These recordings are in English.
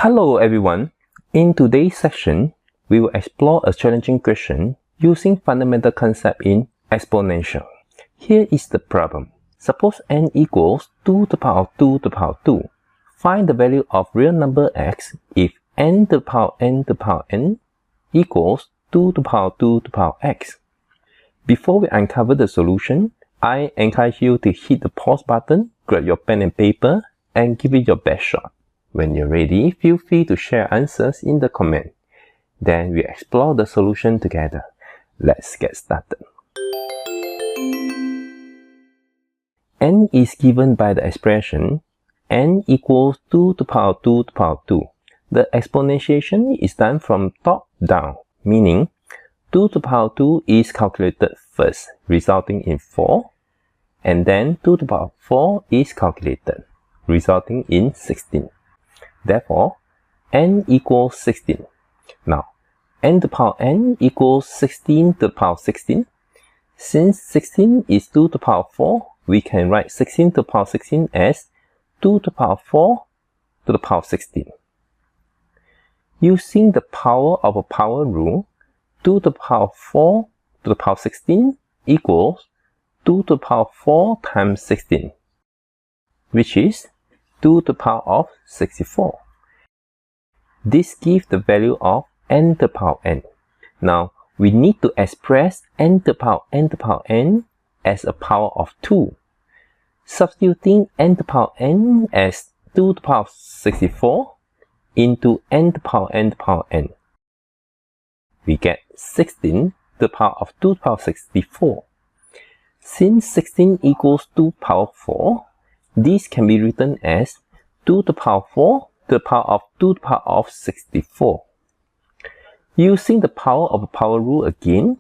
Hello everyone. In today's section, we will explore a challenging question using fundamental concept in exponential. Here is the problem. Suppose n equals 2 to the power of 2 to the power of 2. Find the value of real number x if n to the power n to the power n equals 2 to the power 2 to the power x. Before we uncover the solution, I encourage you to hit the pause button, grab your pen and paper, and give it your best shot. When you're ready, feel free to share answers in the comment. Then we explore the solution together. Let's get started. N is given by the expression n equals 2 to the power 2 to the power 2. The exponentiation is done from top down, meaning 2 to the power 2 is calculated first, resulting in 4, and then 2 to the power 4 is calculated, resulting in 16. Therefore, n equals 16. Now, n to the power n equals 16 to the power 16. Since 16 is 2 to the power 4, we can write 16 to the power 16 as 2 to the power 4 to the power 16. Using the power of a power rule, 2 to the power 4 to the power 16 equals 2 to the power 4 times 16, which is 2 to the power of 64. This gives the value of n to the power n. Now, we need to express n to the power n to the power n as a power of 2. Substituting n to the power n as 2 to the power 64 into n to the power n to the power n. We get 16 to the power of 2 to the power 64. Since 16 equals 2 to the power 4, this can be written as 2 to the power 4 to the power of 2 to the power of 64. Using the power of a power rule again,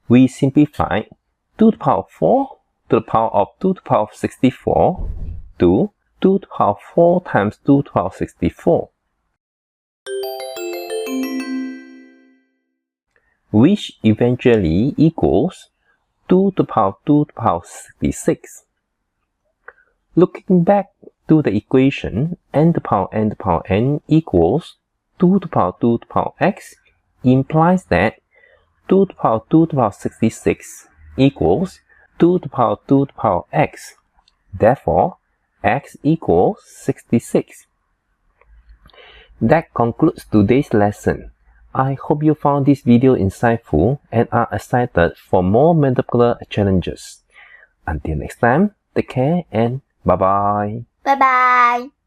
we simplify 2 to the power 4 to the power of 2 to the power of 64 to 2 to the power 4 times 2 to the power of 64. Which eventually equals 2 to the power 2 to the power 66. Looking back to the equation n to the power n to the power n equals 2 to the power 2 to the power x implies that 2 to the power 2 to the power 66 equals 2 to the power 2 to the power x. Therefore, x equals 66. That concludes today's lesson. I hope you found this video insightful and are excited for more mathematical challenges. Until next time, take care and bye-bye. Bye bye.